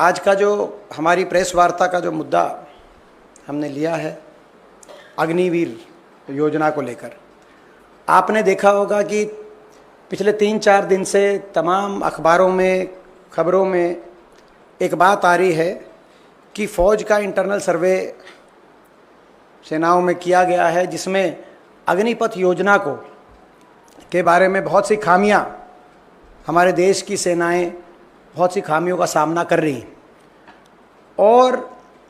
आज का जो हमारी प्रेस वार्ता का जो मुद्दा हमने लिया है अग्निवीर योजना को लेकर, आपने देखा होगा कि पिछले 3-4 दिन से तमाम अखबारों में, खबरों में एक बात आ रही है कि फ़ौज का इंटरनल सर्वे सेनाओं में किया गया है, जिसमें अग्निपथ योजना के बारे में बहुत सी खामियां, हमारे देश की सेनाएं बहुत सी खामियों का सामना कर रही हैं और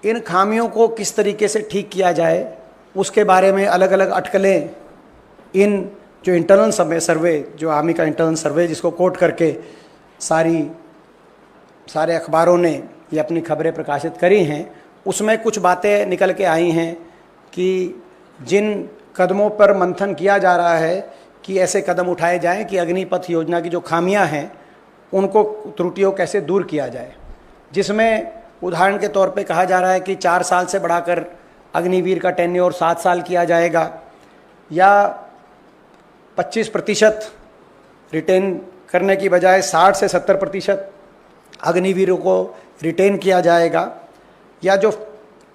इन खामियों को किस तरीके से ठीक किया जाए उसके बारे में अलग अलग अटकलें इन जो इंटरनल सर्वे, जो आर्मी का इंटरनल सर्वे जिसको कोट करके सारे अखबारों ने ये अपनी खबरें प्रकाशित करी हैं, उसमें कुछ बातें निकल के आई हैं कि जिन कदमों पर मंथन किया जा रहा है कि ऐसे कदम उठाए जाएं कि अग्निपथ योजना की जो खामियां हैं उनको, त्रुटियों कैसे दूर किया जाए, जिसमें उदाहरण के तौर पे कहा जा रहा है कि 4 साल से बढ़ाकर अग्निवीर का टेन्योर 7 साल किया जाएगा या 25% रिटेन करने की बजाय 60 से 70% अग्निवीरों को रिटेन किया जाएगा, या जो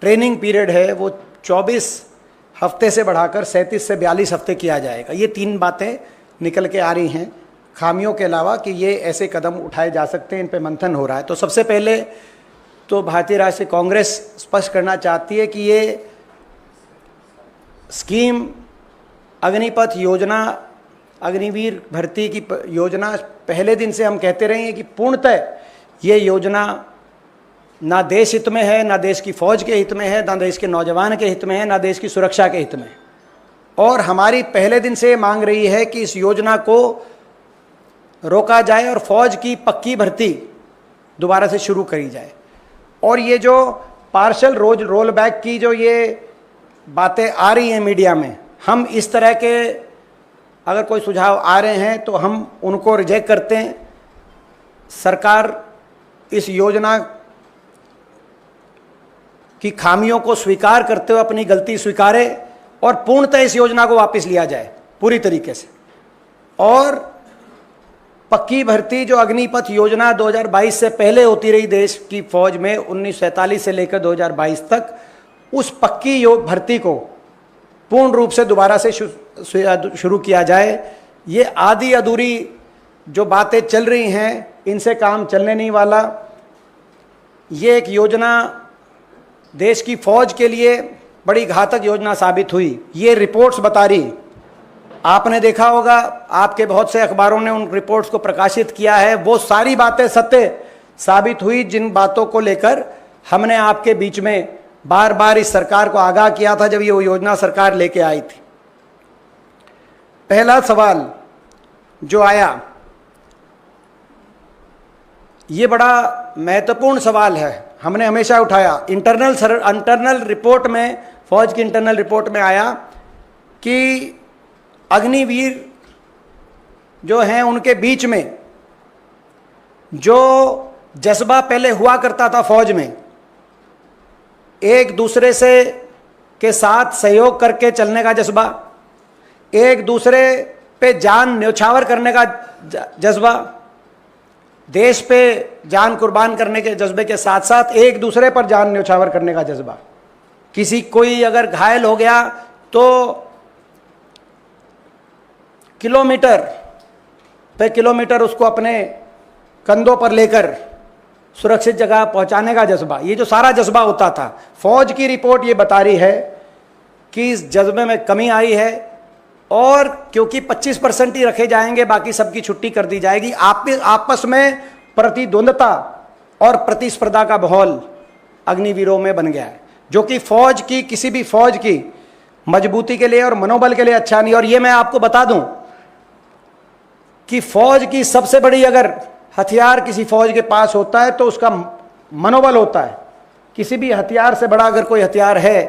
ट्रेनिंग पीरियड है वो 24 हफ्ते से बढ़ाकर 37 से 42 हफ्ते किया जाएगा। ये 3 बातें निकल के आ रही हैं खामियों के अलावा कि ये ऐसे कदम उठाए जा सकते हैं, इन पे मंथन हो रहा है। तो सबसे पहले तो भारतीय राष्ट्रीय कांग्रेस स्पष्ट करना चाहती है कि ये स्कीम अग्निपथ योजना, अग्निवीर भर्ती की योजना पहले दिन से हम कहते रहे हैं कि पूर्णतः ये योजना ना देश हित में है, ना देश की फ़ौज के हित में है, ना देश के नौजवान के हित में है, ना देश की सुरक्षा के हित में। और हमारी पहले दिन से मांग रही है कि इस योजना को रोका जाए और फ़ौज की पक्की भर्ती दोबारा से शुरू करी जाए। और ये जो पार्शल रोल बैक की जो ये बातें आ रही हैं मीडिया में, हम इस तरह के अगर कोई सुझाव आ रहे हैं तो हम उनको रिजेक्ट करते हैं। सरकार इस योजना की खामियों को स्वीकार करते हुए अपनी गलती स्वीकारे और पूर्णतः इस योजना को वापस लिया जाए पूरी तरीके से। और पक्की भर्ती जो अग्निपथ योजना 2022 से पहले होती रही देश की फौज में 1947 से लेकर 2022 तक, उस पक्की भर्ती को पूर्ण रूप से दोबारा से शुरू किया जाए। ये आधी अधूरी जो बातें चल रही हैं इनसे काम चलने नहीं वाला। ये एक योजना देश की फौज के लिए बड़ी घातक योजना साबित हुई, ये रिपोर्ट्स बता रही। आपने देखा होगा, आपके बहुत से अखबारों ने उन रिपोर्ट्स को प्रकाशित किया है, वो सारी बातें सत्य साबित हुई जिन बातों को लेकर हमने आपके बीच में बार बार इस सरकार को आगाह किया था जब ये योजना सरकार लेके आई थी। पहला सवाल जो आया ये बड़ा महत्वपूर्ण सवाल है, हमने हमेशा उठाया। इंटरनल रिपोर्ट में, फौज की इंटरनल रिपोर्ट में आया कि अग्निवीर जो हैं उनके बीच में जो जज्बा पहले हुआ करता था फौज में, एक दूसरे से के साथ सहयोग करके चलने का जज्बा, एक दूसरे पे जान न्यौछावर करने का जज्बा, देश पे जान कुर्बान करने के जज्बे के साथ साथ एक दूसरे पर जान न्यौछावर करने का जज्बा। कोई अगर घायल हो गया तो किलोमीटर पे किलोमीटर उसको अपने कंधों पर लेकर सुरक्षित जगह पहुंचाने का जज्बा, ये जो सारा जज्बा होता था, फौज की रिपोर्ट ये बता रही है कि इस जज्बे में कमी आई है। और क्योंकि 25% ही रखे जाएंगे, बाकी सबकी छुट्टी कर दी जाएगी, आपस में प्रतिद्वंदता और प्रतिस्पर्धा का माहौल अग्निवीरों में बन गया है, जो कि फौज की, किसी भी फौज की मजबूती के लिए और मनोबल के लिए अच्छा नहीं। और ये मैं आपको बता दूं कि फौज की सबसे बड़ी अगर हथियार किसी फौज के पास होता है तो उसका मनोबल होता है। किसी भी हथियार से बड़ा अगर कोई हथियार है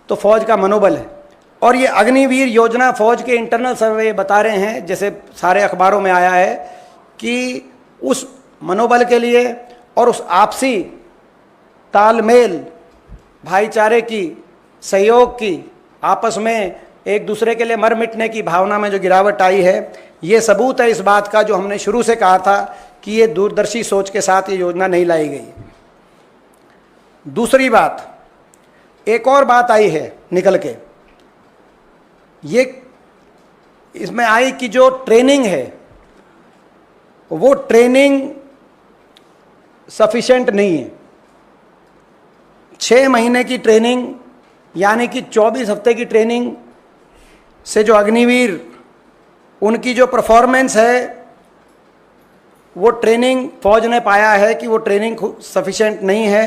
तो फौज का मनोबल है। और ये अग्निवीर योजना फौज के इंटरनल सर्वे बता रहे हैं, जैसे सारे अखबारों में आया है, कि उस मनोबल के लिए और उस आपसी तालमेल, भाईचारे की, सहयोग की, आपस में एक दूसरे के लिए मर मिटने की भावना में जो गिरावट आई है, ये सबूत है इस बात का जो हमने शुरू से कहा था कि ये दूरदर्शी सोच के साथ ये योजना नहीं लाई गई। दूसरी बात, एक और बात आई है निकल के, ये इसमें आई कि जो ट्रेनिंग है वो ट्रेनिंग सफिशिएंट नहीं है। 6 महीने की ट्रेनिंग यानी कि 24 हफ्ते की ट्रेनिंग से जो अग्निवीर उनकी जो परफॉर्मेंस है, वो ट्रेनिंग फौज ने पाया है कि वो ट्रेनिंग सफिशिएंट नहीं है,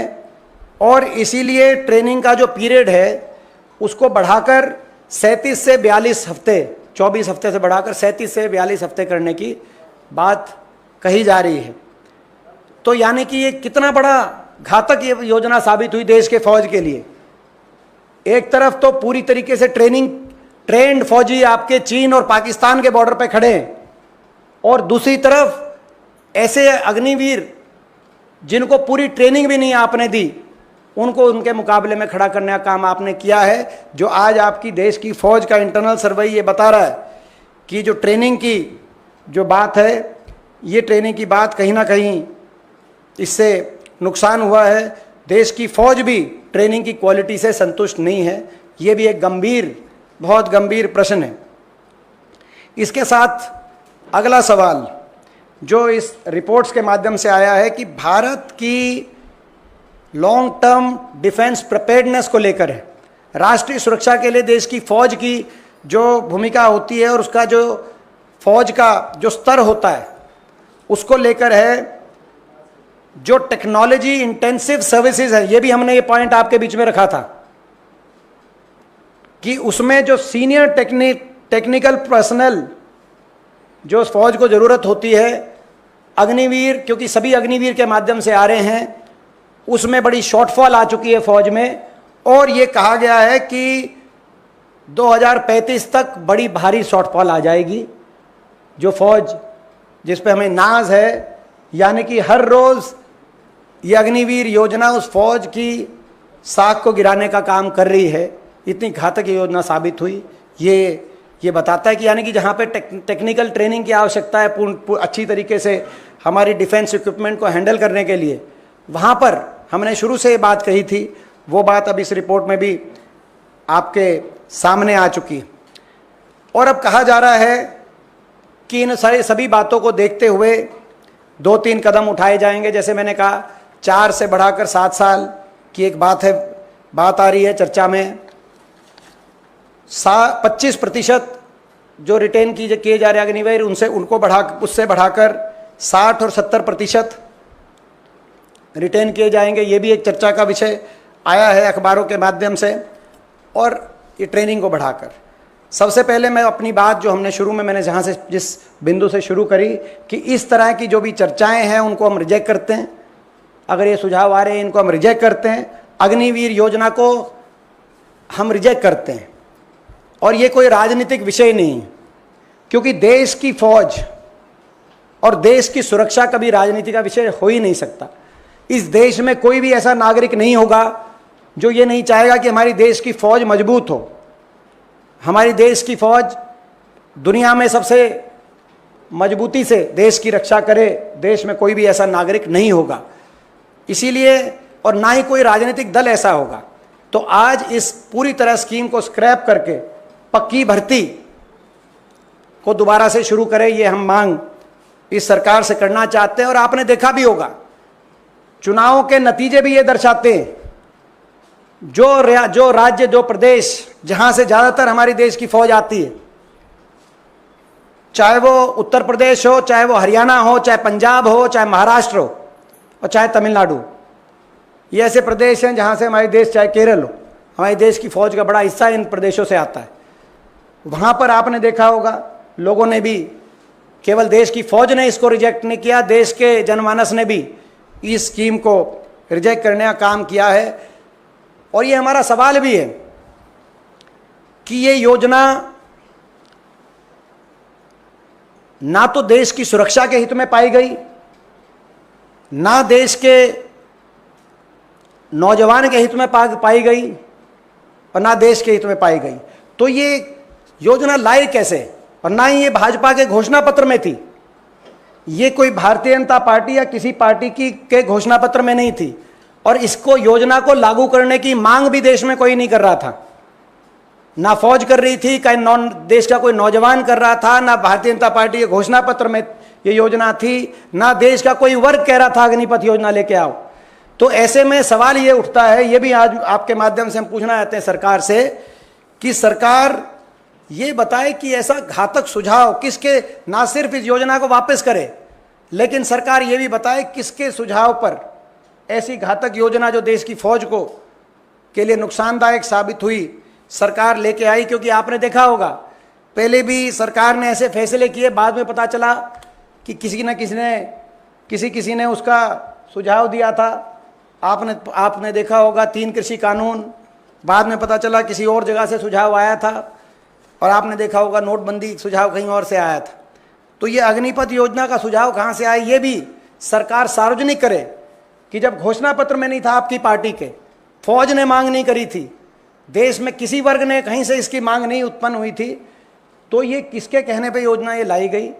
और इसीलिए ट्रेनिंग का जो पीरियड है उसको बढ़ाकर 37 से 42 हफ्ते, 24 हफ्ते से बढ़ाकर 37 से 42 हफ्ते करने की बात कही जा रही है। तो यानी कि ये कितना बड़ा घातक ये योजना साबित हुई देश के फौज के लिए। एक तरफ तो पूरी तरीके से ट्रेंड फौजी आपके चीन और पाकिस्तान के बॉर्डर पे खड़े हैं, और दूसरी तरफ ऐसे अग्निवीर जिनको पूरी ट्रेनिंग भी नहीं आपने दी, उनको उनके मुकाबले में खड़ा करने का काम आपने किया है। जो आज आपकी देश की फौज का इंटरनल सर्वे ये बता रहा है कि जो ट्रेनिंग की जो बात है, ये ट्रेनिंग की बात कहीं ना कहीं इससे नुकसान हुआ है। देश की फौज भी ट्रेनिंग की क्वालिटी से संतुष्ट नहीं है। ये भी एक गंभीर, बहुत गंभीर प्रश्न है। इसके साथ अगला सवाल जो इस रिपोर्ट्स के माध्यम से आया है कि भारत की लॉन्ग टर्म डिफेंस प्रिपेयर्डनेस को लेकर है, राष्ट्रीय सुरक्षा के लिए देश की फौज की जो भूमिका होती है और उसका जो फौज का जो स्तर होता है उसको लेकर है। जो टेक्नोलॉजी इंटेंसिव सर्विसेज है, ये भी हमने ये पॉइंट आपके बीच में रखा था कि उसमें जो सीनियर टेक्निकल पर्सनल जो फौज को ज़रूरत होती है, अग्निवीर, क्योंकि सभी अग्निवीर के माध्यम से आ रहे हैं, उसमें बड़ी शॉर्टफॉल आ चुकी है फौज में। और ये कहा गया है कि 2035 तक बड़ी भारी शॉर्टफॉल आ जाएगी। जो फौज जिस पे हमें नाज है, यानी कि हर रोज़ ये अग्निवीर योजना उस फौज की साख को गिराने का काम कर रही है। इतनी घातक योजना साबित हुई। ये बताता है कि यानी कि जहाँ पे टेक्निकल ट्रेनिंग की आवश्यकता है अच्छी तरीके से हमारी डिफेंस इक्विपमेंट को हैंडल करने के लिए, वहाँ पर हमने शुरू से ये बात कही थी, वो बात अब इस रिपोर्ट में भी आपके सामने आ चुकी। और अब कहा जा रहा है कि इन सभी बातों को देखते हुए 2-3 कदम उठाए जाएंगे। जैसे मैंने कहा, 4 से बढ़ाकर 7 साल की एक बात आ रही है चर्चा में। 25% जो रिटेन किए जा रहे अग्निवीर उससे बढ़ाकर 60 और 70% रिटेन किए जाएंगे। ये भी एक चर्चा का विषय आया है अखबारों के माध्यम से। और ये ट्रेनिंग को बढ़ाकर, सबसे पहले मैं अपनी बात जो हमने शुरू में मैंने जहाँ से जिस बिंदु से शुरू करी कि इस तरह की जो भी चर्चाएं हैं उनको हम रिजेक्ट करते हैं। अगर ये सुझाव आ रहे हैं इनको हम रिजेक्ट करते हैं। अग्निवीर योजना को हम रिजेक्ट करते हैं। और ये कोई राजनीतिक विषय नहीं है, क्योंकि देश की फौज और देश की सुरक्षा कभी राजनीति का विषय हो ही नहीं सकता। इस देश में कोई भी ऐसा नागरिक नहीं होगा जो ये नहीं चाहेगा कि हमारी देश की फौज मजबूत हो। हमारी देश की फौज दुनिया में सबसे मजबूती से देश की रक्षा करे। देश में कोई भी ऐसा नागरिक नहीं होगा, इसीलिए, और ना ही कोई राजनीतिक दल ऐसा होगा। तो आज इस पूरी तरह स्कीम को स्क्रैप करके पक्की भर्ती को दोबारा से शुरू करें, ये हम मांग इस सरकार से करना चाहते हैं। और आपने देखा भी होगा, चुनावों के नतीजे भी ये दर्शाते हैं। जो राज्य, जो प्रदेश जहां से ज्यादातर हमारी देश की फौज आती है, चाहे वो उत्तर प्रदेश हो, चाहे वो हरियाणा हो, चाहे पंजाब हो, चाहे महाराष्ट्र हो, और चाहे तमिलनाडु, ये ऐसे प्रदेश हैं जहां से हमारी देश, चाहे केरल हो, हमारे देश की फौज का बड़ा हिस्सा इन प्रदेशों से आता है। वहां पर आपने देखा होगा, लोगों ने भी, केवल देश की फौज ने इसको रिजेक्ट नहीं किया, देश के जनमानस ने भी इस स्कीम को रिजेक्ट करने का काम किया है। और ये हमारा सवाल भी है कि ये योजना ना तो देश की सुरक्षा के हित में पाई गई, ना देश के नौजवान के हित में पाई गई, और ना देश के हित में पाई गई। तो ये योजना लाई कैसे? और ना ही ये भाजपा के घोषणा पत्र में थी। ये कोई भारतीय जनता पार्टी या किसी पार्टी के घोषणा पत्र में नहीं थी। और इसको योजना को लागू करने की मांग भी देश में कोई नहीं कर रहा था। ना फौज कर रही थी, कहीं देश का कोई नौजवान कर रहा था, ना भारतीय जनता पार्टी के घोषणा पत्र में ये योजना थी, ना देश का कोई वर्ग कह रहा था अग्निपथ योजना लेके आओ। तो ऐसे में सवाल ये उठता है, ये भी आज आपके माध्यम से हम पूछना चाहते हैं सरकार से, कि सरकार ये बताए कि ऐसा घातक सुझाव किसके, ना सिर्फ इस योजना को वापस करे, लेकिन सरकार ये भी बताए किसके सुझाव पर ऐसी घातक योजना जो देश की फौज को के लिए नुकसानदायक साबित हुई सरकार लेके आई। क्योंकि आपने देखा होगा पहले भी सरकार ने ऐसे फैसले किए, बाद में पता चला कि किसी ने उसका सुझाव दिया था। आपने देखा होगा 3 कृषि कानून, बाद में पता चला किसी और जगह से सुझाव आया था, और आपने देखा होगा नोटबंदी सुझाव कहीं और से आया था। तो ये अग्निपथ योजना का सुझाव कहाँ से आया, ये भी सरकार सार्वजनिक करे कि जब घोषणा पत्र में नहीं था आपकी पार्टी के, फौज ने मांग नहीं करी थी, देश में किसी वर्ग ने कहीं से इसकी मांग नहीं उत्पन्न हुई थी, तो ये किसके कहने पे योजना ये लाई गई,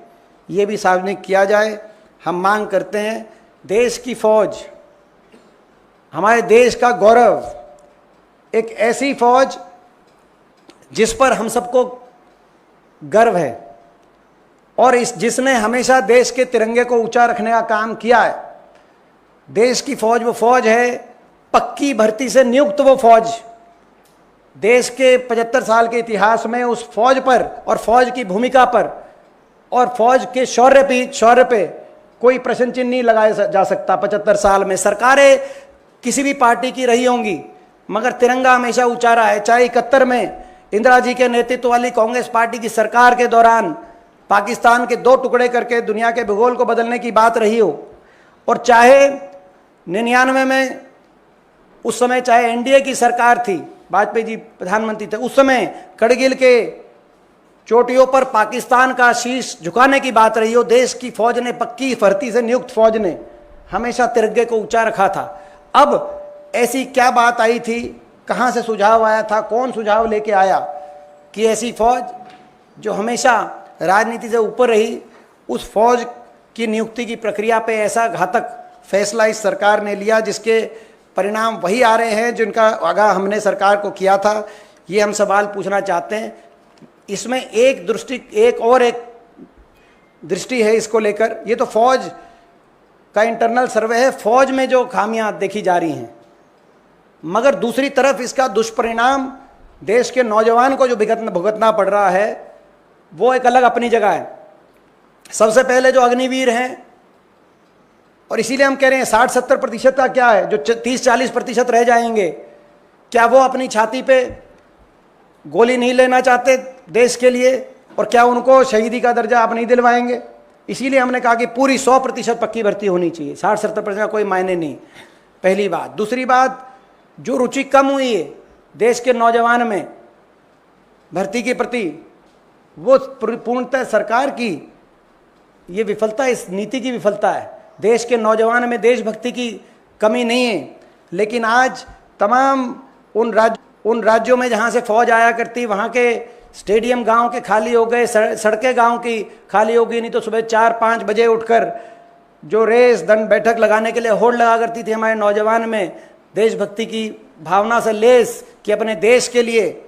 ये भी सार्वजनिक किया जाए। हम मांग करते हैं देश की फौज, हमारे देश का गौरव, एक ऐसी फौज जिस पर हम सबको गर्व है और जिसने हमेशा देश के तिरंगे को ऊंचा रखने का काम किया है। देश की फौज वो फौज है, पक्की भर्ती से नियुक्त वो फौज। देश के 75 साल के इतिहास में उस फौज पर और फौज की भूमिका पर और फौज के शौर्य पे कोई प्रश्न चिन्ह नहीं लगाया जा सकता। 75 साल में सरकारें किसी भी पार्टी की रही होंगी, मगर तिरंगा हमेशा ऊंचा रहा है। चाहे 71 में इंदिरा जी के नेतृत्व वाली कांग्रेस पार्टी की सरकार के दौरान पाकिस्तान के 2 टुकड़े करके दुनिया के भूगोल को बदलने की बात रही हो, और चाहे 99 में उस समय चाहे एनडीए की सरकार थी, वाजपेयी जी प्रधानमंत्री थे, उस समय करगिल के चोटियों पर पाकिस्तान का शीश झुकाने की बात रही हो, देश की फौज ने, पक्की भर्ती से नियुक्त फौज ने हमेशा तिरंगे को ऊंचा रखा था। अब ऐसी क्या बात आई थी, कहाँ से सुझाव आया था, कौन सुझाव लेके आया कि ऐसी फौज जो हमेशा राजनीति से ऊपर रही, उस फौज की नियुक्ति की प्रक्रिया पे ऐसा घातक फैसला इस सरकार ने लिया, जिसके परिणाम वही आ रहे हैं जिनका आगाह हमने सरकार को किया था। ये हम सवाल पूछना चाहते हैं। इसमें एक दृष्टि है इसको लेकर, ये तो फौज का इंटरनल सर्वे है, फौज में जो खामियां देखी जा रही हैं, मगर दूसरी तरफ इसका दुष्परिणाम देश के नौजवान को जो भुगतना पड़ रहा है वो एक अलग अपनी जगह है। सबसे पहले जो अग्निवीर हैं, और इसीलिए हम कह रहे हैं 60-70% का क्या है, जो 30-40% रह जाएंगे, क्या वो अपनी छाती पे गोली नहीं लेना चाहते देश के लिए, और क्या उनको शहीदी का दर्जा आप नहीं दिलवाएंगे? इसीलिए हमने कहा कि पूरी 100% पक्की भर्ती होनी चाहिए, 60-70% का कोई मायने नहीं, पहली बात। दूसरी बात, जो रुचि कम हुई है देश के नौजवान में भर्ती के प्रति, वो पूर्णतः सरकार की ये विफलता, इस नीति की विफलता है। देश के नौजवान में देशभक्ति की कमी नहीं है, लेकिन आज तमाम उन राज्यों में जहाँ से फौज आया करती, वहाँ के स्टेडियम गांव के खाली हो गए, सड़कें गांव की खाली हो गई। नहीं तो सुबह 4-5 बजे उठकर जो रेस दंड बैठक लगाने के लिए होड़ लगा करती थी हमारे नौजवान में, देशभक्ति की भावना से लेस कि अपने देश के लिए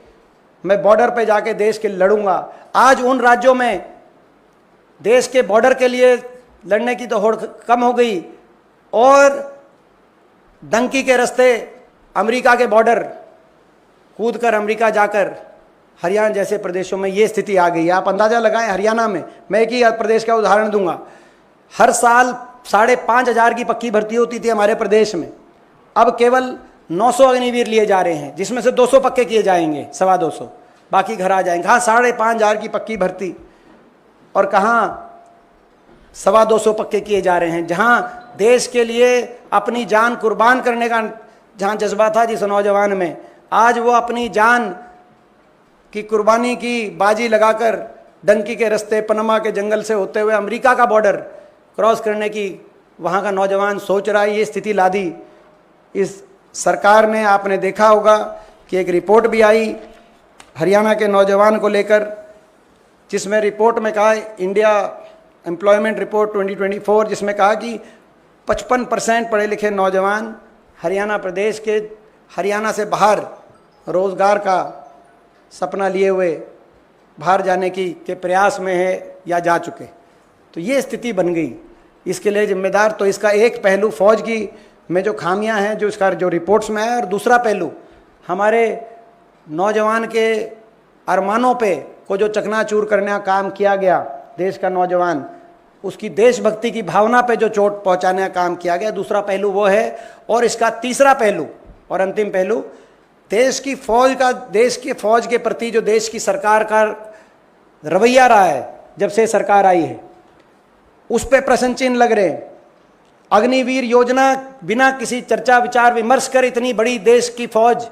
मैं बॉर्डर पे जाके देश के लिए लड़ूंगा। आज उन राज्यों में देश के बॉर्डर के लिए लड़ने की तो होड़ कम हो गई, और डंकी के रास्ते अमेरिका के बॉर्डर कूदकर अमेरिका जाकर हरियाणा जैसे प्रदेशों में ये स्थिति आ गई है। आप अंदाज़ा लगाएं, हरियाणा में, मैं एक ही प्रदेश का उदाहरण दूंगा, हर साल 5,500 की पक्की भर्ती होती थी हमारे प्रदेश में, अब केवल 900 अग्निवीर लिए जा रहे हैं, जिसमें से 200 पक्के किए जाएंगे, 225, बाकी घर आ जाएंगे। कहाँ 5,500 की पक्की भर्ती, और कहाँ 225 पक्के किए जा रहे हैं। जहाँ देश के लिए अपनी जान कुर्बान करने का जहाँ जज्बा था जिस नौजवान में, आज वो अपनी जान की कुर्बानी की बाजी लगाकर डंकी के रास्ते, पनामा के जंगल से होते हुए अमेरिका का बॉर्डर क्रॉस करने की वहाँ का नौजवान सोच रहा है। ये स्थिति ला दी इस सरकार ने। आपने देखा होगा कि एक रिपोर्ट भी आई हरियाणा के नौजवान को लेकर, जिसमें रिपोर्ट में कहा, इंडिया एम्प्लॉयमेंट रिपोर्ट 2024, जिसमें कहा कि 55% पढ़े लिखे नौजवान हरियाणा प्रदेश के, हरियाणा से बाहर रोज़गार का सपना लिए हुए बाहर जाने के प्रयास में है या जा चुके। तो ये स्थिति बन गई। इसके लिए जिम्मेदार तो इसका एक पहलू फौज की में जो खामियां हैं, जो इसका जो रिपोर्ट्स में है, और दूसरा पहलू हमारे नौजवान के अरमानों पे को जो चकनाचूर करने का काम किया गया, देश का नौजवान उसकी देशभक्ति की भावना पे जो चोट पहुंचाने का काम किया गया, दूसरा पहलू वो है। और इसका तीसरा पहलू और अंतिम पहलू देश की फौज का, देश की फौज के प्रति जो देश की सरकार का रवैया रहा है जब से सरकार आई है, उस पर प्रश्न चिन्ह लग रहे हैं। अग्निवीर योजना बिना किसी चर्चा विचार विमर्श कर इतनी बड़ी देश की फौज,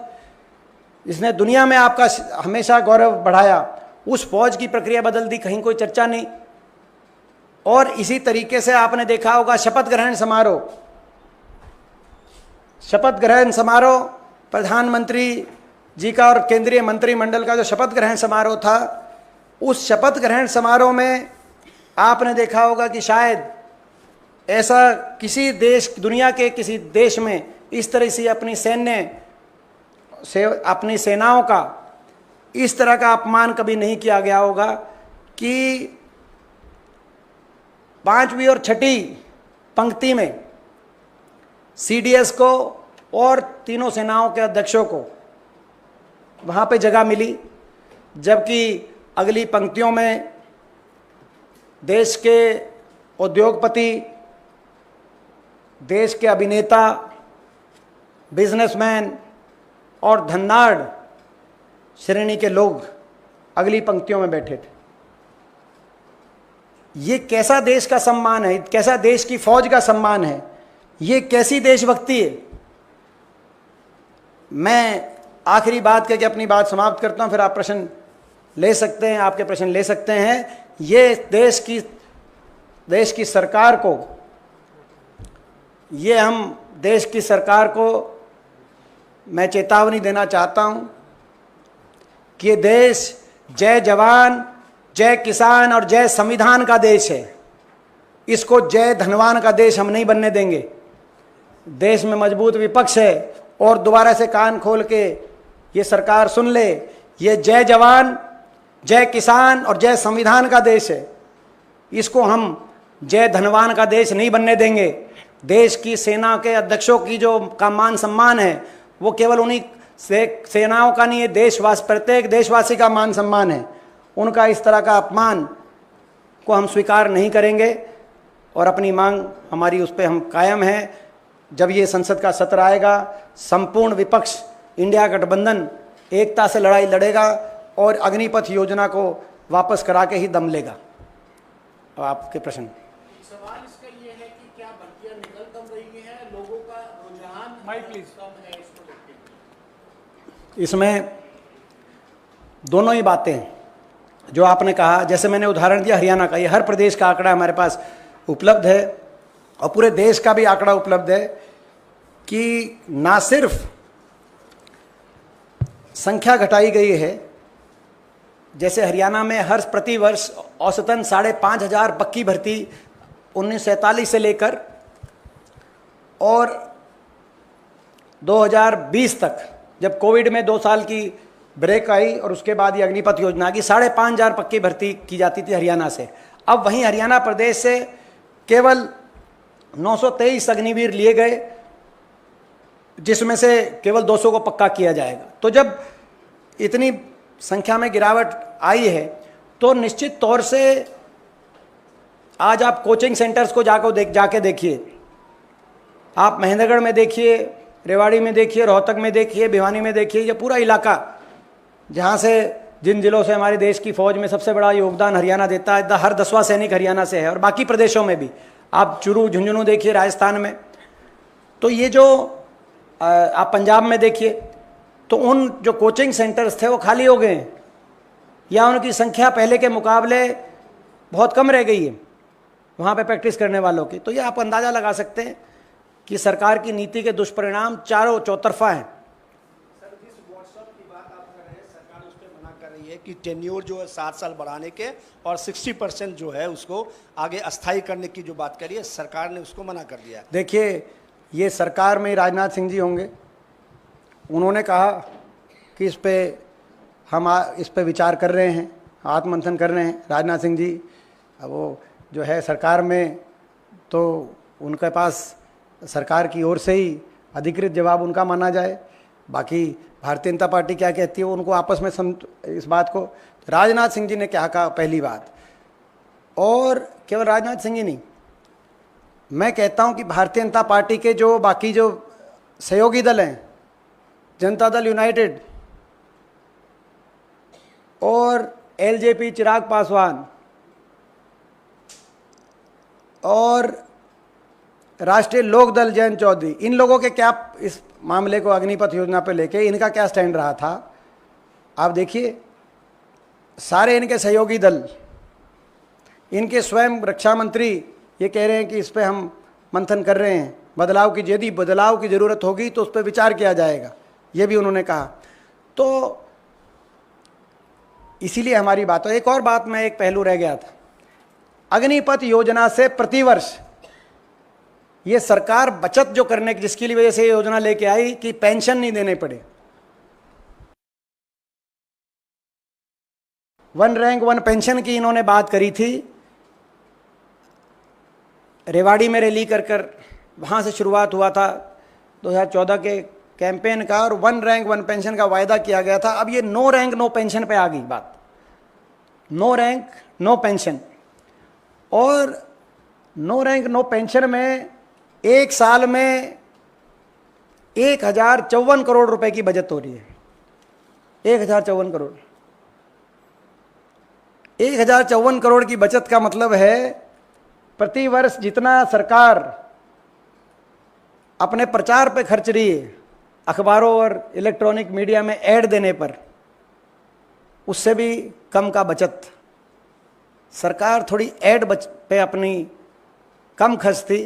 जिसने दुनिया में आपका हमेशा गौरव बढ़ाया, उस फौज की प्रक्रिया बदल दी, कहीं कोई चर्चा नहीं। और इसी तरीके से आपने देखा होगा शपथ ग्रहण समारोह, शपथ ग्रहण समारोह प्रधानमंत्री जी का और केंद्रीय मंत्रिमंडल का जो शपथ ग्रहण समारोह था, उस शपथ ग्रहण समारोह में आपने देखा होगा कि शायद ऐसा किसी देश, दुनिया के किसी देश में इस तरह से अपनी अपनी सेनाओं का इस तरह का अपमान कभी नहीं किया गया होगा कि 5वीं और 6ठी पंक्ति में सीडीएस को और तीनों सेनाओं के अध्यक्षों को वहाँ पे जगह मिली, जबकि अगली पंक्तियों में देश के उद्योगपति, देश के अभिनेता, बिजनेसमैन और धन्नाढ़ श्रेणी के लोग अगली पंक्तियों में बैठे थे। ये कैसा देश का सम्मान है, कैसा देश की फौज का सम्मान है, ये कैसी देशभक्ति है। मैं आखिरी बात करके अपनी बात समाप्त करता हूं, फिर आप प्रश्न ले सकते हैं, आपके प्रश्न ले सकते हैं। ये देश की सरकार को, ये हम देश की सरकार को मैं चेतावनी देना चाहता हूं कि ये देश जय जवान, जय किसान और जय संविधान का देश है। इसको जय धनवान का देश हम नहीं बनने देंगे। देश में मजबूत विपक्ष है और दोबारा से कान खोल के ये सरकार सुन ले, ये जय जवान, जय किसान और जय संविधान का देश है। इसको हम जय धनवान का देश नहीं बनने देंगे। देश की सेना के अध्यक्षों की जो का मान सम्मान है वो केवल उन्हीं सेनाओं का नहीं है, देशवासी, प्रत्येक देशवासी का मान सम्मान है। उनका इस तरह का अपमान को हम स्वीकार नहीं करेंगे और अपनी मांग हमारी उस पर हम कायम हैं। जब ये संसद का सत्र आएगा, संपूर्ण विपक्ष इंडिया गठबंधन एकता से लड़ाई लड़ेगा और अग्निपथ योजना को वापस करा के ही दम लेगा। अब आपके प्रश्न। सवाल इसका ये है कि क्या भर्तियां निकल कम रही हैं, लोगों का रुझान कम है इसको लेकर? इसमें दोनों ही बातें हैं जो आपने कहा। जैसे मैंने उदाहरण दिया हरियाणा का, ये हर प्रदेश का आंकड़ा हमारे पास उपलब्ध है और पूरे देश का भी आंकड़ा उपलब्ध है कि ना सिर्फ संख्या घटाई गई है, जैसे हरियाणा में हर प्रतिवर्ष औसतन 5,500 पक्की भर्ती 1947 से लेकर और 2020 तक, जब कोविड में 2 साल की ब्रेक आई और उसके बाद ये अग्निपथ योजना की 5,500 पक्की भर्ती की जाती थी हरियाणा से। अब वहीं हरियाणा प्रदेश से केवल 923 अग्निवीर लिए गए, जिसमें से केवल 200 को पक्का किया जाएगा। तो जब इतनी संख्या में गिरावट आई है तो निश्चित तौर से आज आप कोचिंग सेंटर्स को जाके देखिए, आप महेंद्रगढ़ में देखिए, रेवाड़ी में देखिए, रोहतक में देखिए, भिवानी में देखिए, ये पूरा इलाका जहाँ से जिन जिलों से हमारे देश की फौज में सबसे बड़ा योगदान हरियाणा देता है, हर 10वां सैनिक हरियाणा से है। और बाकी प्रदेशों में भी आप चूरू झुंझुनू देखिए राजस्थान में, तो ये जो आप पंजाब में देखिए, तो उन जो कोचिंग सेंटर्स थे वो खाली हो गए हैं या उनकी संख्या पहले के मुकाबले बहुत कम रह गई है वहाँ पे प्रैक्टिस करने वालों की। तो ये आप अंदाज़ा लगा सकते हैं कि सरकार की नीति के दुष्परिणाम चारों चौतरफा हैं। सर, जिस व्हाट्सएप की बात आप कर रहे हैं, सरकार उस पर मना कर रही है कि टेन्योर जो है 7 साल बढ़ाने के और 60% जो है उसको आगे अस्थायी करने की जो बात करी है, सरकार ने उसको मना कर दिया। देखिए, ये सरकार में राजनाथ सिंह जी होंगे। उन्होंने कहा कि इस पे इस पे विचार कर रहे हैं, आत्ममंथन कर रहे हैं राजनाथ सिंह जी। अब वो जो है सरकार में, तो उनके पास सरकार की ओर से ही अधिकृत जवाब उनका माना जाए। बाकी भारतीय जनता पार्टी क्या कहती है उनको आपस में इस बात को। राजनाथ सिंह जी ने क्या कहा, पहली बात, और केवल राजनाथ सिंह ही नहीं, मैं कहता हूं कि भारतीय जनता पार्टी के जो बाकी जो सहयोगी दल हैं, जनता दल यूनाइटेड और एलजेपी चिराग पासवान और राष्ट्रीय लोक दल जयंत चौधरी, इन लोगों के क्या इस मामले को अग्निपथ योजना पर लेके इनका क्या स्टैंड रहा था, आप देखिए। सारे इनके सहयोगी दल, इनके स्वयं रक्षा मंत्री ये कह रहे हैं कि इस पे हम मंथन कर रहे हैं, बदलाव की यदि बदलाव की ज़रूरत होगी तो उस पर विचार किया जाएगा, ये भी उन्होंने कहा। तो इसीलिए हमारी बात है। एक और बात में एक पहलू रह गया था, अग्निपथ योजना से प्रतिवर्ष ये सरकार बचत जो करने की, जिसकी वजह से ये योजना लेके आई कि पेंशन नहीं देने पड़े, वन रैंक वन पेंशन की इन्होंने बात करी थी। रेवाड़ी में रैली कर वहाँ से शुरुआत हुआ था 2014 के कैंपेन का, और वन रैंक वन पेंशन का वायदा किया गया था। अब ये नो रैंक नो पेंशन पे आ गई बात, नो रैंक नो पेंशन। और नो रैंक नो पेंशन में एक साल में 1054 करोड़ रुपए की बचत हो रही है। 1054 करोड़, 1054 करोड़ की बचत का मतलब है प्रति वर्ष जितना सरकार अपने प्रचार पे खर्च रही है, अखबारों और इलेक्ट्रॉनिक मीडिया में ऐड देने पर, उससे भी कम का बचत। सरकार थोड़ी ऐड पे अपनी कम खर्चती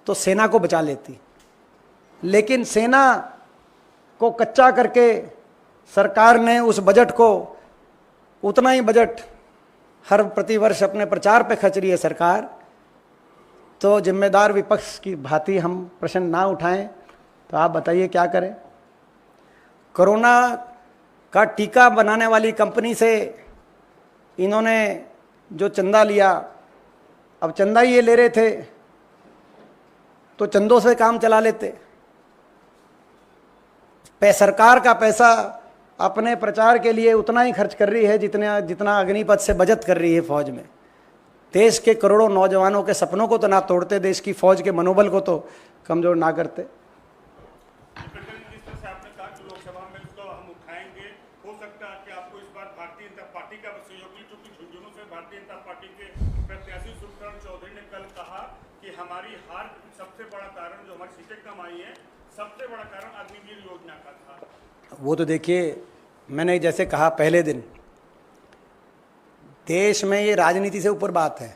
तो सेना को बचा लेती, लेकिन सेना को कच्चा करके सरकार ने उस बजट को, उतना ही बजट हर प्रतिवर्ष अपने प्रचार पे खर्च रही है सरकार। तो जिम्मेदार विपक्ष की भांति हम प्रश्न ना उठाएं तो आप बताइए क्या करें। कोरोना का टीका बनाने वाली कंपनी से इन्होंने जो चंदा लिया, अब चंदा ही ये ले रहे थे तो चंदों से काम चला लेते। सरकार का पैसा अपने प्रचार के लिए उतना ही खर्च कर रही है जितना अग्निपथ से बचत कर रही है फौज में। देश के करोड़ों नौजवानों के सपनों को तो ना तोड़ते, देश की फौज के मनोबल को तो कमजोर ना करते। जिस तरह से आपने कहा कि लोकसभा में इसको हम उठाएंगे, हो सकता है कि आपको इस बार भारतीय जनता पार्टी का सहयोगी, क्योंकि झुंझुनू से भारतीय जनता पार्टी के प्रत्याशी सुखकरण चौधरी ने कल कहा कि हमारी हार सबसे बड़ा कारण, जो हमारी सीटें कम आई है, सबसे बड़ा कारण अग्निवीर योजना का था। वो तो देखिए, मैंने जैसे कहा पहले दिन, देश में ये राजनीति से ऊपर बात है।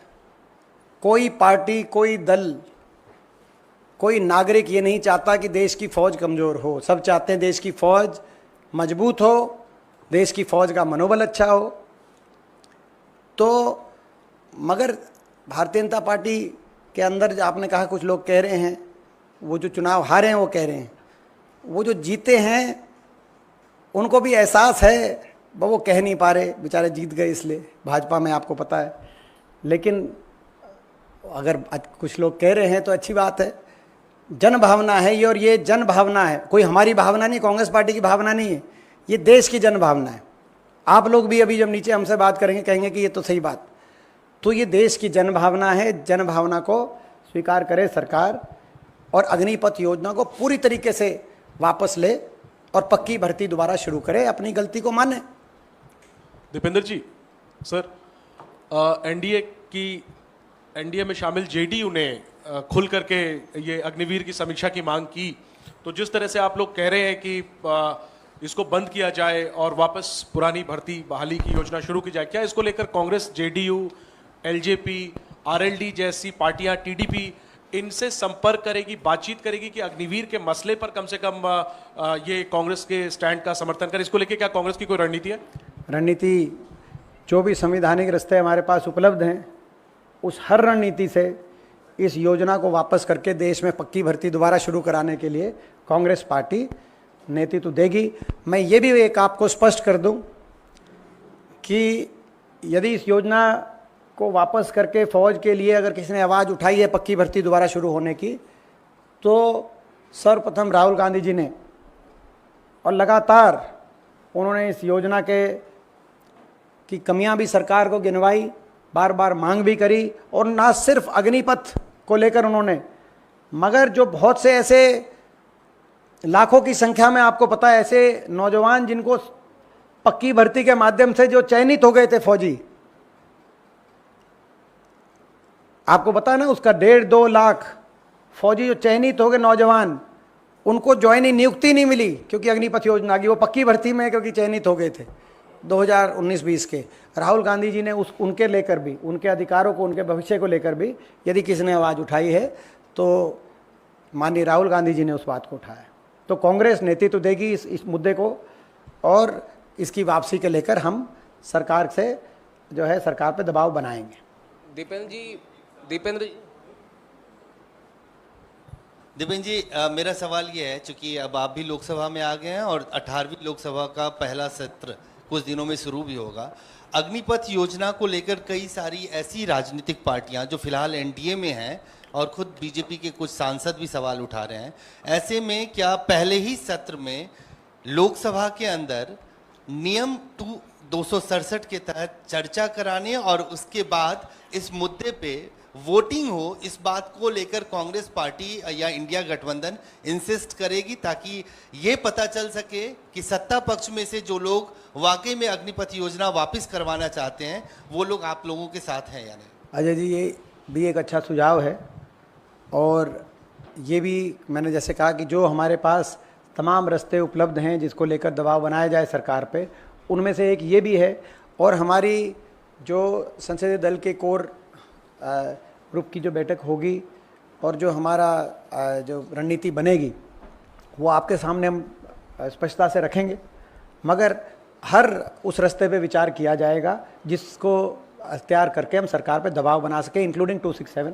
कोई पार्टी, कोई दल, कोई नागरिक ये नहीं चाहता कि देश की फौज कमज़ोर हो। सब चाहते हैं देश की फौज मजबूत हो, देश की फौज का मनोबल अच्छा हो। तो मगर भारतीय जनता पार्टी के अंदर आपने कहा कुछ लोग कह रहे हैं, वो जो चुनाव हारे हैं वो कह रहे हैं, वो जो जीते हैं उनको भी एहसास है, वो कह नहीं पा रहे, बेचारे जीत गए इसलिए भाजपा में, आपको पता है। लेकिन अगर कुछ लोग कह रहे हैं तो अच्छी बात है। जन भावना है ये, और ये जन भावना है, कोई हमारी भावना नहीं, कांग्रेस पार्टी की भावना नहीं है, ये देश की जन भावना है। आप लोग भी अभी जब नीचे हमसे बात करेंगे कहेंगे कि ये तो सही बात, तो ये देश की जन भावना है। जन भावना को स्वीकार करे सरकार और अग्निपथ योजना को पूरी तरीके से वापस ले और पक्की भर्ती दोबारा शुरू करे, अपनी गलती को माने। दीपेंद्र जी, सर, एनडीए में शामिल जेडीयू ने खुल करके ये अग्निवीर की समीक्षा की मांग की, तो जिस तरह से आप लोग कह रहे हैं कि इसको बंद किया जाए और वापस पुरानी भर्ती बहाली की योजना शुरू की जाए, क्या इसको लेकर कांग्रेस, जेडीयू, एलजेपी, आरएलडी जैसी पार्टियां, टीडीपी इनसे संपर्क करेगी, बातचीत करेगी कि अग्निवीर के मसले पर कम से कम ये कांग्रेस के स्टैंड का समर्थन करे? इसको लेकर क्या कांग्रेस की कोई रणनीति है? रणनीति, जो भी संवैधानिक रास्ते हमारे पास उपलब्ध हैं, उस हर रणनीति से इस योजना को वापस करके देश में पक्की भर्ती दोबारा शुरू कराने के लिए कांग्रेस पार्टी नेतृत्व देगी। मैं ये भी एक आपको स्पष्ट कर दूं कि यदि इस योजना को वापस करके फौज के लिए अगर किसी ने आवाज़ उठाई है पक्की भर्ती दोबारा शुरू होने की, तो सर्वप्रथम राहुल गांधी जी ने, और लगातार उन्होंने इस योजना की कमियां भी सरकार को गिनवाई, बार बार मांग भी करी, और ना सिर्फ अग्निपथ को लेकर उन्होंने, मगर जो बहुत से ऐसे लाखों की संख्या में आपको पता है ऐसे नौजवान जिनको पक्की भर्ती के माध्यम से जो चयनित हो गए थे फौजी, आपको पता है ना, उसका 1.5-2 लाख फौजी जो चयनित हो गए नौजवान, उनको ज्वाइनिंग नियुक्ति नहीं मिली क्योंकि अग्निपथ योजना की, वो पक्की भर्ती में क्योंकि चयनित हो गए थे 2019-20 के। राहुल गांधी जी ने उनके लेकर भी, उनके अधिकारों को, उनके भविष्य को लेकर भी यदि किसी ने आवाज़ उठाई है तो माननीय राहुल गांधी जी ने उस बात को उठाया। तो कांग्रेस नेतृत्व देगी इस मुद्दे को, और इसकी वापसी के लेकर हम सरकार से जो है सरकार पे दबाव बनाएंगे। दीपेंद्र जी, मेरा सवाल ये है, चूंकि अब आप भी लोकसभा में आ गए हैं और 18वीं लोकसभा का पहला सत्र कुछ दिनों में शुरू भी होगा। अग्निपथ योजना को लेकर कई सारी ऐसी राजनीतिक पार्टियां जो फिलहाल एनडीए में हैं और खुद बीजेपी के कुछ सांसद भी सवाल उठा रहे हैं, ऐसे में क्या पहले ही सत्र में लोकसभा के अंदर नियम 267 के तहत चर्चा कराने और उसके बाद इस मुद्दे पे वोटिंग हो, इस बात को लेकर कांग्रेस पार्टी या इंडिया गठबंधन इंसिस्ट करेगी, ताकि ये पता चल सके कि सत्ता पक्ष में से जो लोग वाकई में अग्निपथ योजना वापस करवाना चाहते हैं वो लोग आप लोगों के साथ हैं या नहीं? अजय जी, ये भी एक अच्छा सुझाव है, और ये भी मैंने जैसे कहा कि जो हमारे पास तमाम रास्ते उपलब्ध हैं जिसको लेकर दबाव बनाया जाए सरकार पे, उनमें से एक ये भी है। और हमारी जो संसदीय दल के कोर ग्रुप की जो बैठक होगी और जो हमारा जो रणनीति बनेगी वो आपके सामने हम स्पष्टता से रखेंगे, मगर हर उस रास्ते पे विचार किया जाएगा जिसको अख्तियार करके हम सरकार पे दबाव बना सके, इंक्लूडिंग 267।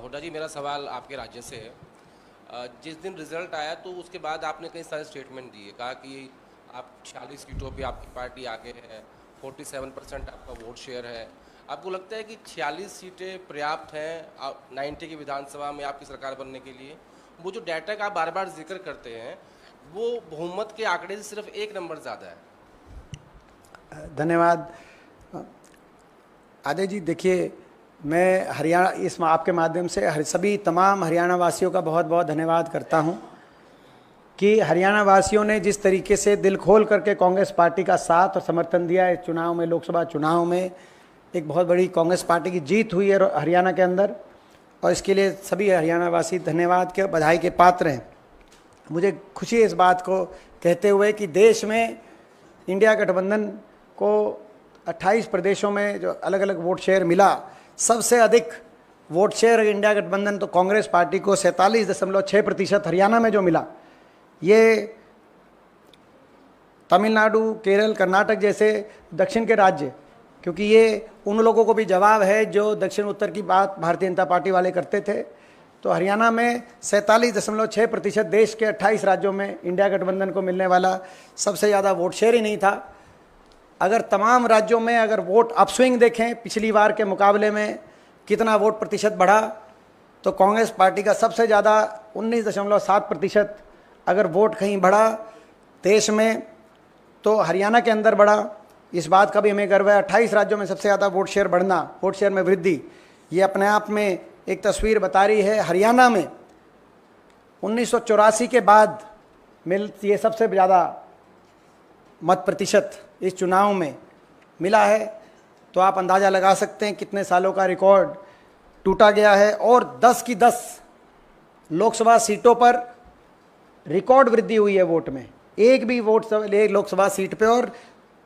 हुड्डा जी, मेरा सवाल आपके राज्य से है। जिस दिन रिजल्ट आया तो उसके बाद आपने कई सारे स्टेटमेंट दिए, कहा कि आप 46 सीटों पे आपकी पार्टी आगे है, 47% आपका वोट शेयर है। आपको लगता है कि 46 सीटें पर्याप्त हैं 90 की विधानसभा में आपकी सरकार बनने के लिए? वो जो डाटा का आप बार बार जिक्र करते हैं वो बहुमत के आंकड़े से सिर्फ 1 नंबर ज़्यादा है। धन्यवाद आदे जी। देखिए, मैं हरियाणा इस आपके माध्यम से सभी तमाम हरियाणा वासियों का बहुत बहुत धन्यवाद करता हूं कि हरियाणा वासियों ने जिस तरीके से दिल खोल करके कांग्रेस पार्टी का साथ और समर्थन दिया इस चुनाव में, लोकसभा चुनाव में एक बहुत बड़ी कांग्रेस पार्टी की जीत हुई है हरियाणा के अंदर, और इसके लिए सभी हरियाणा वासी धन्यवाद के, बधाई के पात्र हैं। मुझे खुशी है इस बात को कहते हुए कि देश में इंडिया गठबंधन को 28 प्रदेशों में जो अलग अलग वोट शेयर मिला, सबसे अधिक वोट शेयर इंडिया गठबंधन तो कांग्रेस पार्टी को 47.6% हरियाणा में जो मिला, ये तमिलनाडु, केरल, कर्नाटक जैसे दक्षिण के राज्य, क्योंकि ये उन लोगों को भी जवाब है जो दक्षिण उत्तर की बात भारतीय जनता पार्टी वाले करते थे। तो हरियाणा में 47.6% देश के 28 राज्यों में इंडिया गठबंधन को मिलने वाला सबसे ज़्यादा वोट शेयर ही नहीं था। अगर तमाम राज्यों में अगर वोट अपस्विंग देखें पिछली बार के मुकाबले में कितना वोट प्रतिशत बढ़ा, तो कांग्रेस पार्टी का सबसे ज़्यादा 19.7% अगर वोट कहीं बढ़ा देश में तो हरियाणा के अंदर बढ़ा। इस बात का भी हमें गर्व है, 28 राज्यों में सबसे ज़्यादा वोट शेयर बढ़ना, वोट शेयर में वृद्धि, ये अपने आप में एक तस्वीर बता रही है। हरियाणा में 1984 के बाद ये सबसे ज़्यादा मत प्रतिशत इस चुनाव में मिला है, तो आप अंदाज़ा लगा सकते हैं कितने सालों का रिकॉर्ड टूटा गया है। और 10 की 10 लोकसभा सीटों पर रिकॉर्ड वृद्धि हुई है वोट में, एक भी वोट लोकसभा सीट पे, और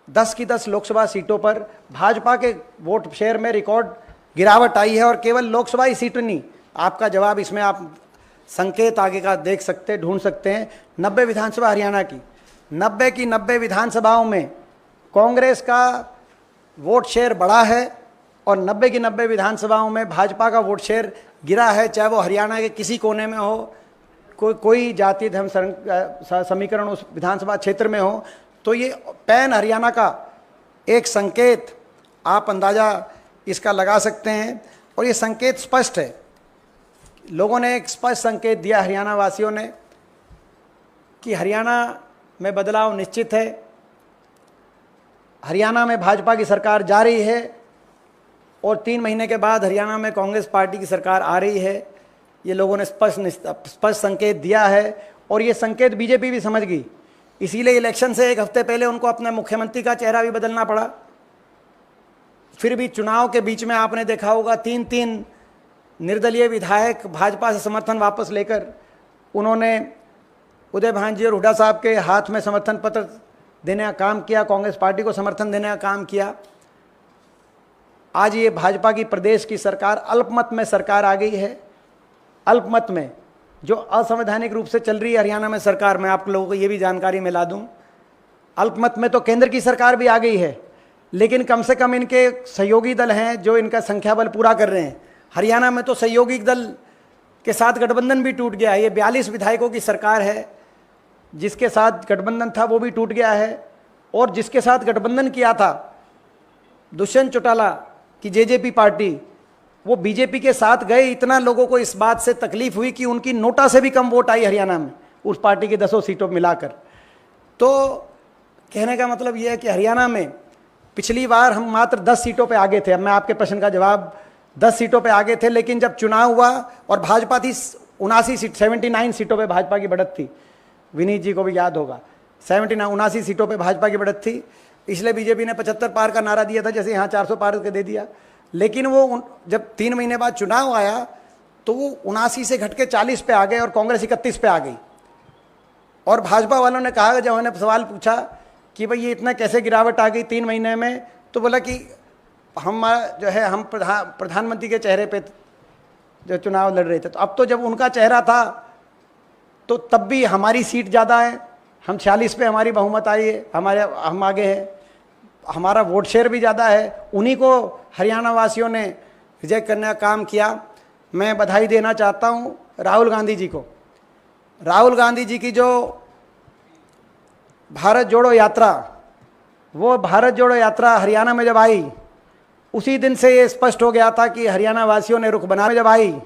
10 की 10 लोकसभा सीटों पर भाजपा के वोट शेयर में रिकॉर्ड गिरावट आई है। और केवल लोकसभा ही सीट नहीं, आपका जवाब इसमें आप संकेत आगे का देख सकते, ढूंढ सकते हैं। 90 विधानसभा हरियाणा की 90 की 90 विधानसभाओं में कांग्रेस का वोट शेयर बढ़ा है और 90 की 90 विधानसभाओं में भाजपा का वोट शेयर गिरा है, चाहे वो हरियाणा के किसी कोने में हो, कोई जाति धर्म समीकरण उस विधानसभा क्षेत्र में हो, तो ये पैन हरियाणा का एक संकेत आप अंदाज़ा इसका लगा सकते हैं। और ये संकेत स्पष्ट है, लोगों ने एक स्पष्ट संकेत दिया हरियाणा वासियों ने कि हरियाणा में बदलाव निश्चित है, हरियाणा में भाजपा की सरकार जा रही है और 3 महीने के बाद हरियाणा में कांग्रेस पार्टी की सरकार आ रही है। ये लोगों ने स्पष्ट संकेत दिया है और ये संकेत बीजेपी भी समझ गई, इसीलिए इलेक्शन से 1 हफ्ते पहले उनको अपने मुख्यमंत्री का चेहरा भी बदलना पड़ा। फिर भी चुनाव के बीच में आपने देखा होगा 3 निर्दलीय विधायक भाजपा से समर्थन वापस लेकर उन्होंने उदय भांजी और हुड्डा साहब के हाथ में समर्थन पत्र देने का काम किया, कांग्रेस पार्टी को समर्थन देने का काम किया। आज ये भाजपा की प्रदेश की सरकार अल्पमत में सरकार आ गई है, अल्पमत में जो असंवैधानिक रूप से चल रही है हरियाणा में सरकार। मैं आप लोगों को ये भी जानकारी मिला दूं, अल्पमत में तो केंद्र की सरकार भी आ गई है, लेकिन कम से कम इनके सहयोगी दल हैं जो इनका संख्या बल पूरा कर रहे हैं। हरियाणा में तो सहयोगी दल के साथ गठबंधन भी टूट गया है। ये 42 विधायकों की सरकार है, जिसके साथ गठबंधन था वो भी टूट गया है, और जिसके साथ गठबंधन किया था दुष्यंत चौटाला की जेजेपी पार्टी, वो बीजेपी के साथ गए। इतना लोगों को इस बात से तकलीफ हुई कि उनकी नोटा से भी कम वोट आई हरियाणा में उस पार्टी की 10 सीटों मिलाकर। तो कहने का मतलब ये है कि हरियाणा में पिछली बार हम मात्र 10 सीटों पे आगे थे। अब मैं आपके प्रश्न का जवाब, 10 सीटों पे आगे थे, लेकिन जब चुनाव हुआ और भाजपा थी 79 सीटों पे भाजपा की बढ़त थी, विनीत जी को भी याद होगा, 79 सीटों पे भाजपा की बढ़त थी। इसलिए बीजेपी ने 75 पार का नारा दिया था, जैसे यहाँ 400 पार करके दे दिया। लेकिन वो जब 3 महीने बाद चुनाव आया तो वो 79 से घट के 40 पे आ गए और कांग्रेस 31 पे आ गई। और भाजपा वालों ने कहा, जब उन्होंने सवाल पूछा कि भाई ये इतना कैसे गिरावट आ गई 3 महीने में, तो बोला कि हम जो है हम प्रधानमंत्री के चेहरे पे जो चुनाव लड़ रहे थे। तो अब तो जब उनका चेहरा था तो तब भी हमारी सीट ज़्यादा है, हम 46 पे हमारी बहुमत आई है, हम आगे हैं, हमारा वोट शेयर भी ज़्यादा है। उन्हीं को हरियाणा वासियों ने रिजेक्ट करने का काम किया। मैं बधाई देना चाहता हूँ राहुल गांधी जी को। राहुल गांधी जी की जो भारत जोड़ो यात्रा, वो भारत जोड़ो यात्रा हरियाणा में जब आई, उसी दिन से ये स्पष्ट हो गया था कि हरियाणा वासियों ने रुख बना, जब आई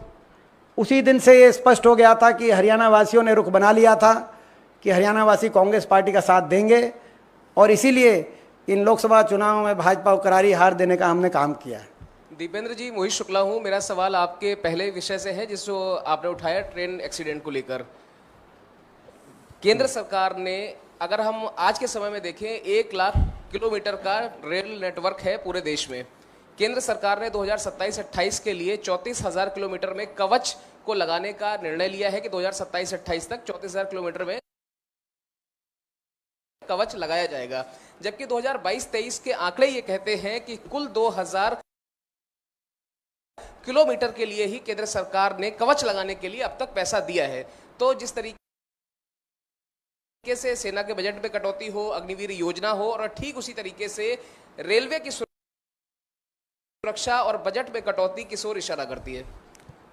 उसी दिन से ये स्पष्ट हो गया था कि हरियाणा वासियों ने रुख बना लिया था कि हरियाणा वासी कांग्रेस पार्टी का साथ देंगे। और इसीलिए इन लोकसभा चुनावों में भाजपा को करारी हार देने का हमने काम किया है। दीपेंद्र जी, मोहित शुक्ला हूँ। मेरा सवाल आपके पहले विषय से है जिसको आपने उठाया, ट्रेन एक्सीडेंट को लेकर। केंद्र सरकार ने, अगर हम आज के समय में देखें, 1 लाख किलोमीटर का रेल नेटवर्क है पूरे देश में। केंद्र सरकार ने 2027-28 के लिए 34,000 किलोमीटर में कवच को लगाने का निर्णय लिया है कि 2027-28 तक 34,000 किलोमीटर में कवच लगाया जाएगा, जबकि 2022-23 के आंकड़े ये कहते हैं कि कुल 2,000 किलोमीटर के लिए ही केंद्र सरकार ने कवच लगाने के लिए अब तक पैसा दिया है। तो जिस तरीके से सेना के बजट में कटौती हो, अग्निवीर योजना हो, और ठीक उसी तरीके से रेलवे की सुरक्षा और बजट में कटौती किस ओर इशारा करती है?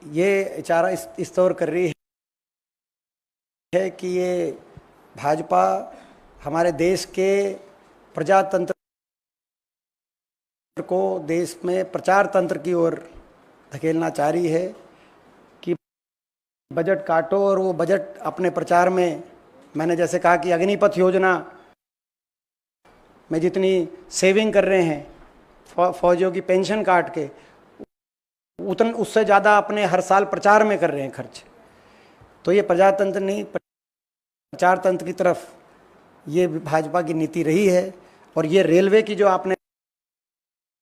ये इशारा इस तौर कर रही है कि ये भाजपा हमारे देश के प्रजातंत्र को देश में प्रचार तंत्र की ओर धकेलना चाह रही है कि बजट काटो, और वो बजट अपने प्रचार में, मैंने जैसे कहा कि अग्निपथ योजना में जितनी सेविंग कर रहे हैं फौजियों की पेंशन काट के, उससे ज़्यादा अपने हर साल प्रचार में कर रहे हैं खर्च। तो ये प्रजातंत्र नहीं, प्रचार तंत्र की तरफ ये भाजपा की नीति रही है। और ये रेलवे की जो आपने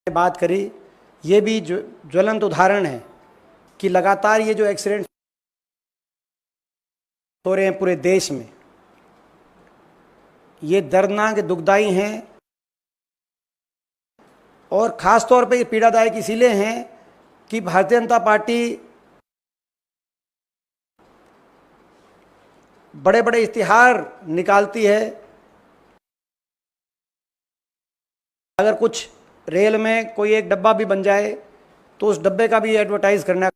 बात करी, ये भी ज्वलंत उदाहरण है कि लगातार ये जो एक्सीडेंट हो रहे हैं पूरे देश में, ये दर्दनाक, दुखदाई हैं, और ख़ास तौर पे ये पीड़ादायक इसीलिए हैं कि भारतीय जनता पार्टी बड़े बड़े इश्तिहार निकालती है। अगर कुछ रेल में कोई एक डब्बा भी बन जाए तो उस डब्बे का भी एडवर्टाइज करने का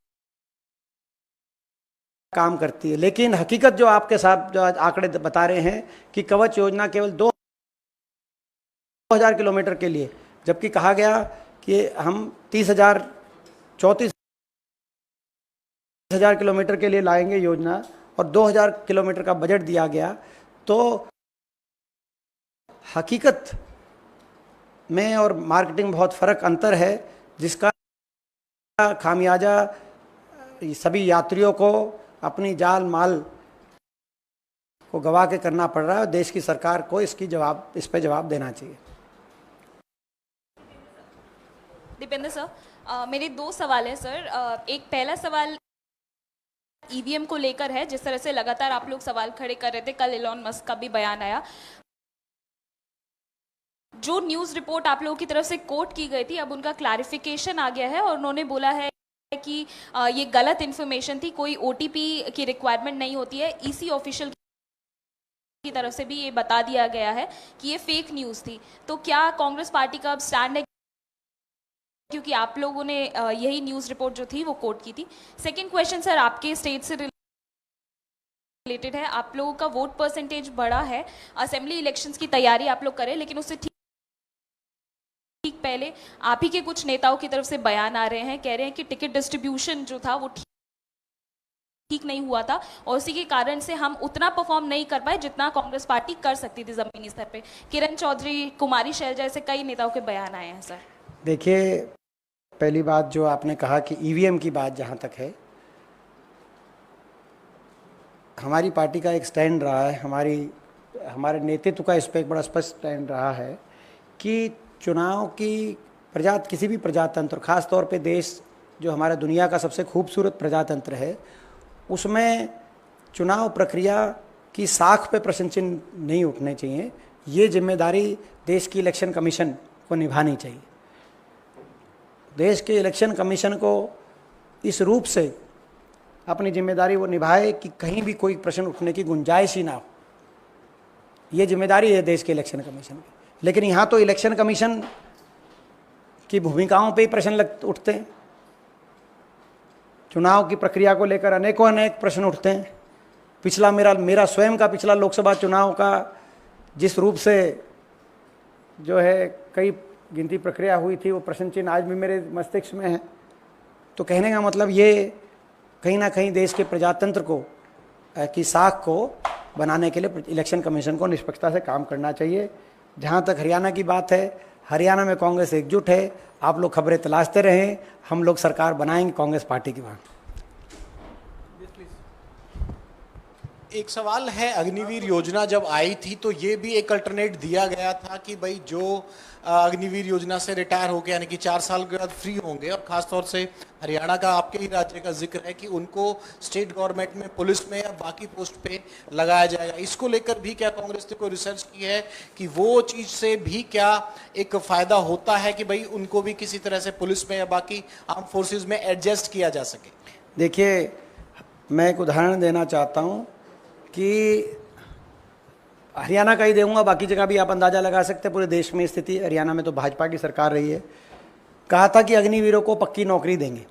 काम करती है। लेकिन हकीकत जो आपके साथ जो आज आंकड़े बता रहे हैं कि कवच योजना केवल 2000 किलोमीटर के लिए, जबकि कहा गया कि हम 34,000 किलोमीटर के लिए लाएंगे योजना और 2000 किलोमीटर का बजट दिया गया। तो हकीकत में और मार्केटिंग में बहुत फ़र्क अंतर है, जिसका खामियाजा सभी यात्रियों को अपनी जान माल को गवा के करना पड़ रहा है। देश की सरकार को इस पे जवाब देना चाहिए। दीपेंद्र सर, मेरे 2 सवाल हैं सर। एक पहला सवाल ईवीएम को लेकर है। जिस तरह से लगातार आप लोग सवाल खड़े कर रहे थे, कल एलोन मस्क का भी बयान आया। जो न्यूज़ रिपोर्ट आप लोगों की तरफ से कोट की गई थी, अब उनका क्लैरिफिकेशन आ गया है और उन्होंने बोला है कि ये गलत इन्फॉर्मेशन थी, कोई ओटीपी की रिक्वायरमेंट नहीं होती है। ईसी ऑफिशियल की तरफ से भी ये बता दिया गया है कि ये फेक न्यूज़ थी। तो क्या कांग्रेस पार्टी का अब स्टैंड है, क्योंकि आप लोगों ने यही न्यूज़ रिपोर्ट जो थी वो कोट की थी। सेकंड क्वेश्चन सर, आपके स्टेट से रिलेटेड है। आप लोगों का वोट परसेंटेज बढ़ा है, असेंबली इलेक्शंस की तैयारी आप लोग करें, लेकिन उससे ठीक पहले आप ही के कुछ नेताओं की तरफ से बयान आ रहे हैं, कह रहे हैं कि टिकट डिस्ट्रीब्यूशन जो था वो ठीक नहीं हुआ था और उसी के कारण से हम उतना परफॉर्म नहीं कर पाए जितना कांग्रेस पार्टी कर सकती थी जमीनी स्तर पे। किरण चौधरी, कुमारी शैलजा, जैसे कई नेताओं के बयान आए हैं सर। देखिए, पहली बात जो आपने कहा कि ईवीएम की बात जहाँ तक है, हमारी पार्टी का एक स्टैंड रहा है, हमारे नेतृत्व का इस पर एक बड़ा स्पष्ट स्टैंड रहा है कि चुनाव की किसी भी प्रजातंत्र, खास तौर पे देश जो हमारा दुनिया का सबसे खूबसूरत प्रजातंत्र है, उसमें चुनाव प्रक्रिया की साख पे प्रश्न चिन्ह नहीं उठने चाहिए। ये जिम्मेदारी देश की इलेक्शन कमीशन को निभानी चाहिए। देश के इलेक्शन कमीशन को इस रूप से अपनी जिम्मेदारी वो निभाए कि कहीं भी कोई प्रश्न उठने की गुंजाइश ही ना हो। ये जिम्मेदारी है देश के इलेक्शन कमीशन की। लेकिन यहाँ तो इलेक्शन कमीशन की भूमिकाओं पे ही प्रश्न उठते हैं। चुनाव की प्रक्रिया को लेकर अनेक प्रश्न उठते हैं। पिछला मेरा स्वयं का पिछला लोकसभा चुनाव का जिस रूप से जो है कई गिनती प्रक्रिया हुई थी, वो प्रश्न चिन्ह आज भी मेरे मस्तिष्क में है। तो कहने का मतलब ये कहीं ना कहीं देश के प्रजातंत्र को की साख को बनाने के लिए इलेक्शन कमीशन को निष्पक्षता से काम करना चाहिए। जहाँ तक हरियाणा की बात है, हरियाणा में कांग्रेस एकजुट है। आप लोग खबरें तलाशते रहें, हम लोग सरकार बनाएंगे कांग्रेस पार्टी की बात। एक सवाल है, अग्निवीर योजना जब आई थी तो ये भी एक अल्टरनेट दिया गया था कि भाई जो अग्निवीर योजना से रिटायर हो गए, यानी कि 4 साल के बाद फ्री होंगे, और खासतौर से हरियाणा का, आपके ही राज्य का जिक्र है कि उनको स्टेट गवर्नमेंट में, पुलिस में या बाकी पोस्ट पे लगाया जाएगा। इसको लेकर भी क्या कांग्रेस ने कोई रिसर्च की है कि वो चीज़ से भी क्या एक फ़ायदा होता है कि भाई उनको भी किसी तरह से पुलिस में या बाकी आर्म फोर्सेज में एडजस्ट किया जा सके? देखिए, मैं एक उदाहरण देना चाहता हूँ कि हरियाणा का ही दूंगा, बाकी जगह भी आप अंदाज़ा लगा सकते हैं। पूरे देश में स्थिति, हरियाणा में तो भाजपा की सरकार रही है। कहा था कि अग्निवीरों को पक्की नौकरी देंगे,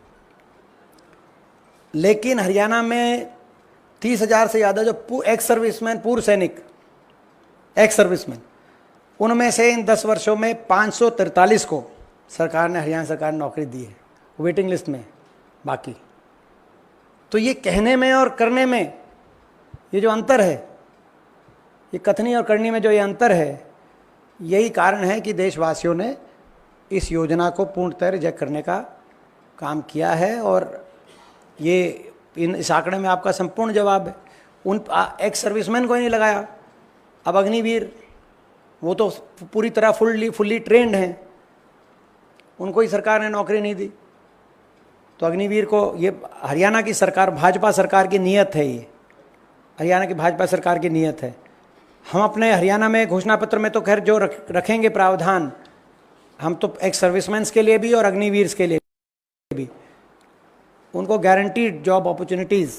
लेकिन हरियाणा में 30,000 से ज़्यादा जो एक्स सर्विसमैन, पूर्व सैनिक एक्स सर्विसमैन, उनमें से इन 10 वर्षों में 543 को हरियाणा सरकार ने नौकरी दी है, वेटिंग लिस्ट में। बाकी तो ये कहने में और करने में ये जो अंतर है, ये कथनी और करनी में जो ये अंतर है, यही कारण है कि देशवासियों ने इस योजना को पूर्णतः रिजेक्ट करने का काम किया है। और ये इस आंकड़े में आपका संपूर्ण जवाब है। उन एक्स सर्विसमैन को ही नहीं लगाया। अब अग्निवीर, वो तो पूरी तरह फुल्ली ट्रेंड हैं, उनको ही सरकार ने नौकरी नहीं दी। तो अग्निवीर को, ये हरियाणा की सरकार, भाजपा सरकार की नीयत है, ये हरियाणा की भाजपा सरकार की नीयत है। हम अपने हरियाणा में घोषणा पत्र में तो खैर जो रखेंगे प्रावधान, हम तो एक्स सर्विसमैन के लिए भी और अग्निवीर के लिए भी उनको गारंटीड जॉब अपॉर्चुनिटीज़,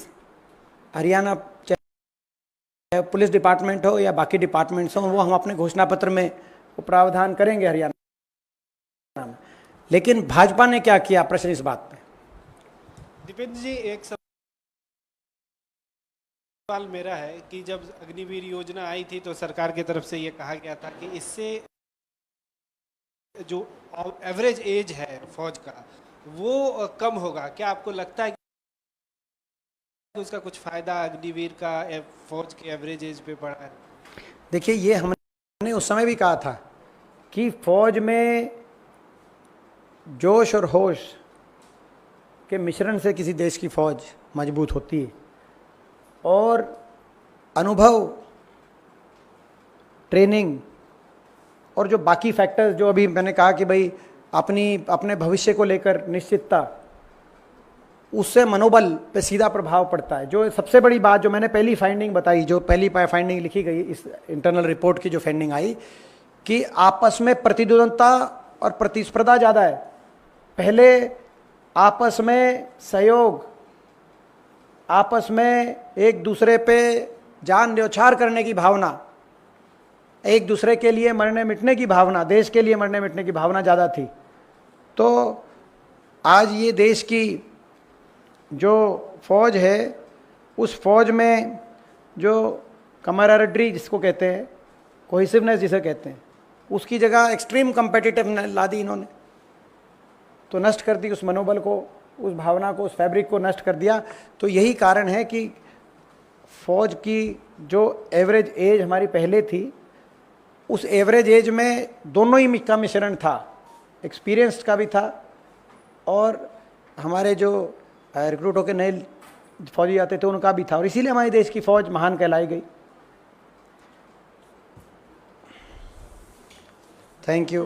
हरियाणा चाहे पुलिस डिपार्टमेंट हो या बाकी डिपार्टमेंट्स हो, वो हम अपने घोषणा पत्र में वो प्रावधान करेंगे हरियाणा में। लेकिन भाजपा ने क्या किया, प्रश्न इस बात पे। दीपेंद्र जी, एक सवाल मेरा है कि जब अग्निवीर योजना आई थी तो सरकार की तरफ से ये कहा गया था कि इससे जो एवरेज एज है फौज का वो कम होगा। क्या आपको लगता है कि उसका कुछ फायदा अग्निवीर का फौज के एवरेज एज पे पड़ा है? देखिए, ये हमने उस समय भी कहा था कि फौज में जोश और होश के मिश्रण से किसी देश की फौज मजबूत होती है, और अनुभव, ट्रेनिंग और जो बाकी फैक्टर्स जो अभी मैंने कहा कि भाई अपने भविष्य को लेकर निश्चितता, उससे मनोबल पे सीधा प्रभाव पड़ता है। जो सबसे बड़ी बात जो मैंने पहली फाइंडिंग बताई, जो पहली फाइंडिंग लिखी गई इस इंटरनल रिपोर्ट की, जो फाइंडिंग आई कि आपस में प्रतिद्वंदता और प्रतिस्पर्धा ज़्यादा है। पहले आपस में सहयोग, आपस में एक दूसरे पे जान न्यौछावर करने की भावना, एक दूसरे के लिए मरने मिटने की भावना, देश के लिए मरने मिटने की भावना ज़्यादा थी। तो आज ये देश की जो फौज है, उस फौज में जो कमराडरी जिसको कहते हैं, कोहेसिवनेस जिसे कहते हैं, उसकी जगह एक्सट्रीम कम्पिटिटिवनेस ला दी इन्होंने, तो नष्ट कर दी उस मनोबल को, उस भावना को, उस फैब्रिक को नष्ट कर दिया। तो यही कारण है कि फौज की जो एवरेज एज हमारी पहले थी, उस एवरेज एज में दोनों ही का मिश्रण था, एक्सपीरियंस का भी था और हमारे जो रिक्रूट होकर नए फौजी आते थे उनका भी था, और इसीलिए हमारे देश की फौज महान कहलाई गई। Thank you.